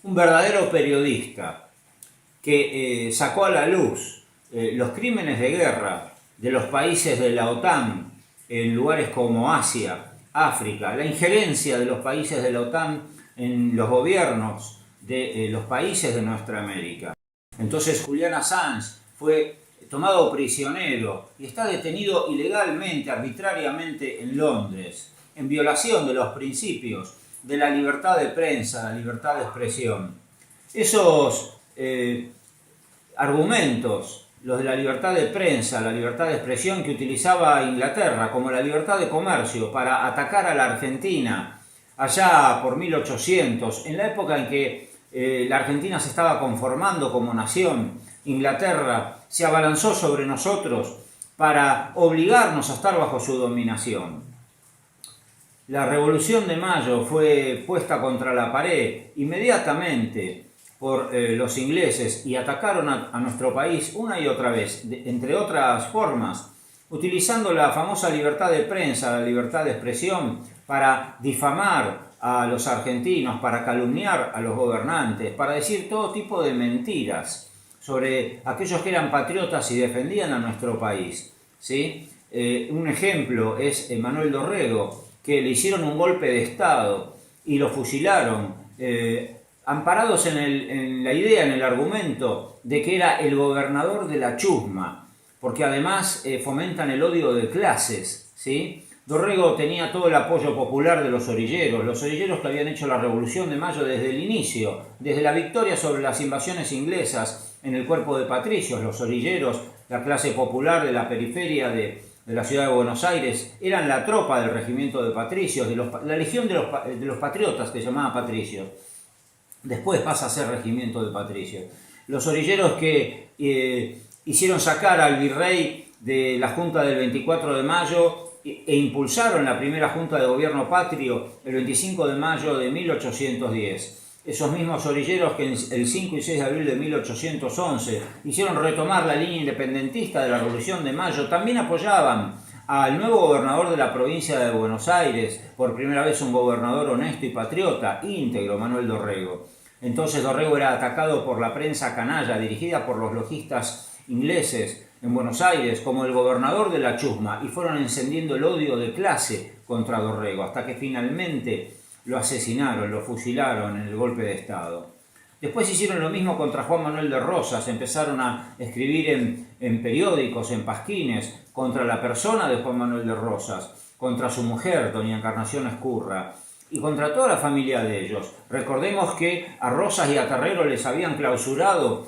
un verdadero periodista que sacó a la luz los crímenes de guerra de los países de la OTAN en lugares como Asia, África, la injerencia de los países de la OTAN en los gobiernos de los países de nuestra América. Entonces Julian Assange fue tomado prisionero y está detenido ilegalmente, arbitrariamente en Londres, en violación de los principios de la libertad de prensa, la libertad de expresión. Esos argumentos, los de la libertad de prensa, la libertad de expresión que utilizaba Inglaterra, como la libertad de comercio para atacar a la Argentina allá por 1800, en la época en que la Argentina se estaba conformando como nación, Inglaterra se abalanzó sobre nosotros para obligarnos a estar bajo su dominación. La Revolución de Mayo fue puesta contra la pared inmediatamente por los ingleses y atacaron a nuestro país una y otra vez, entre otras formas, utilizando la famosa libertad de prensa, la libertad de expresión, para difamar a los argentinos, para calumniar a los gobernantes, para decir todo tipo de mentiras sobre aquellos que eran patriotas y defendían a nuestro país, ¿sí? Un ejemplo es Manuel Dorrego, que le hicieron un golpe de Estado y lo fusilaron, amparados en la idea, en el argumento de que era el gobernador de la chusma, porque además fomentan el odio de clases, ¿sí? Dorrego tenía todo el apoyo popular de los orilleros que habían hecho la Revolución de Mayo desde el inicio, desde la victoria sobre las invasiones inglesas en el cuerpo de patricios. Los orilleros, la clase popular de la periferia de la ciudad de Buenos Aires, eran la tropa del regimiento de patricios, la legión de los patriotas, que se llamaba patricios. Después pasa a ser regimiento de patricios. Los orilleros que hicieron sacar al virrey de la Junta del 24 de mayo e impulsaron la primera Junta de Gobierno Patrio el 25 de mayo de 1810. Esos mismos orilleros que el 5 y 6 de abril de 1811 hicieron retomar la línea independentista de la Revolución de Mayo, también apoyaban al nuevo gobernador de la provincia de Buenos Aires, por primera vez un gobernador honesto y patriota, íntegro, Manuel Dorrego. Entonces Dorrego era atacado por la prensa canalla, dirigida por los logistas ingleses en Buenos Aires, como el gobernador de la chusma, y fueron encendiendo el odio de clase contra Dorrego, hasta que finalmente lo asesinaron, lo fusilaron en el golpe de Estado. Después hicieron lo mismo contra Juan Manuel de Rosas, empezaron a escribir en periódicos, en pasquines, contra la persona de Juan Manuel de Rosas, contra su mujer, doña Encarnación Escurra, y contra toda la familia de ellos. Recordemos que a Rosas y a Terrero les habían clausurado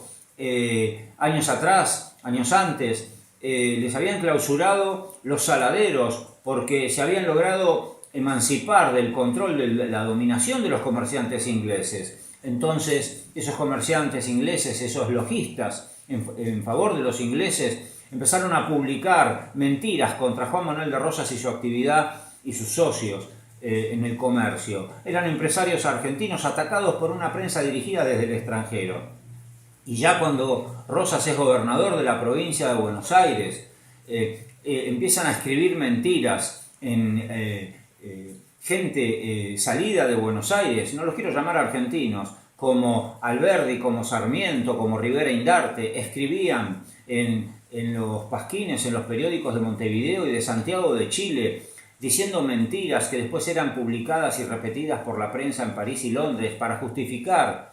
años antes, les habían clausurado los saladeros porque se habían logrado emancipar del control de la dominación de los comerciantes ingleses. Entonces, esos comerciantes ingleses, esos logistas en favor de los ingleses, empezaron a publicar mentiras contra Juan Manuel de Rosas y su actividad y sus socios en el comercio. Eran empresarios argentinos atacados por una prensa dirigida desde el extranjero. Y ya cuando Rosas es gobernador de la provincia de Buenos Aires, empiezan a escribir mentiras en gente salida de Buenos Aires, no los quiero llamar argentinos, como Alberdi, como Sarmiento, como Rivera Indarte, escribían en los pasquines, en los periódicos de Montevideo y de Santiago de Chile, diciendo mentiras que después eran publicadas y repetidas por la prensa en París y Londres para justificar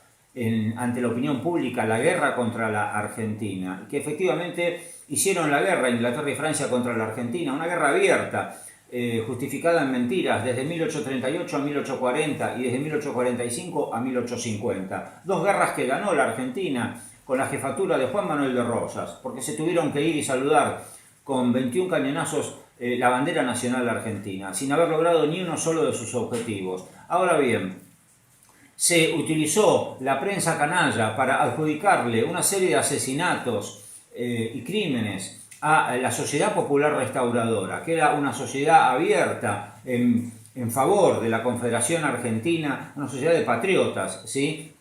ante la opinión pública la guerra contra la Argentina, que efectivamente hicieron la guerra Inglaterra y Francia contra la Argentina, una guerra abierta, justificada en mentiras desde 1838 a 1840 y desde 1845 a 1850. Dos guerras que ganó la Argentina con la jefatura de Juan Manuel de Rosas, porque se tuvieron que ir y saludar con 21 cañonazos la bandera nacional argentina, sin haber logrado ni uno solo de sus objetivos. Ahora bien, se utilizó la prensa canalla para adjudicarle una serie de asesinatos y crímenes a la Sociedad Popular Restauradora, que era una sociedad abierta en favor de la Confederación Argentina, una sociedad de patriotas, ¿sí?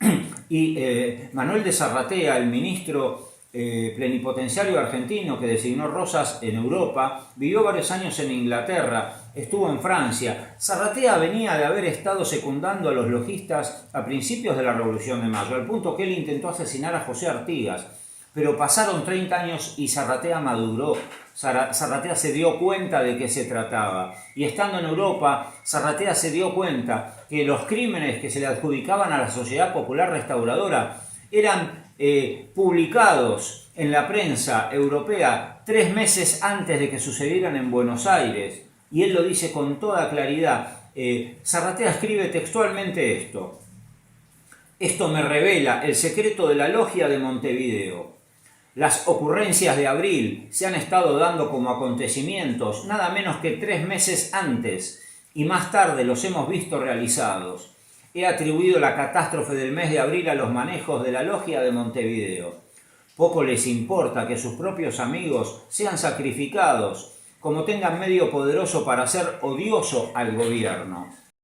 Y Manuel de Zarratea, el ministro plenipotenciario argentino que designó Rosas en Europa, vivió varios años en Inglaterra, estuvo en Francia. Zarratea venía de haber estado secundando a los logistas a principios de la Revolución de Mayo, al punto que él intentó asesinar a José Artigas. Pero pasaron 30 años y Zarratea maduró. Zarratea se dio cuenta de qué se trataba. Y estando en Europa, Zarratea se dio cuenta que los crímenes que se le adjudicaban a la Sociedad Popular Restauradora eran publicados en la prensa europea 3 meses antes de que sucedieran en Buenos Aires. Y él lo dice con toda claridad. Zarratea escribe textualmente esto. Esto me revela el secreto de la logia de Montevideo. Las ocurrencias de abril se han estado dando como acontecimientos nada menos que 3 meses antes y más tarde los hemos visto realizados. He atribuido la catástrofe del mes de abril a los manejos de la logia de Montevideo. Poco les importa que sus propios amigos sean sacrificados, como tengan medio poderoso para hacer odioso al gobierno.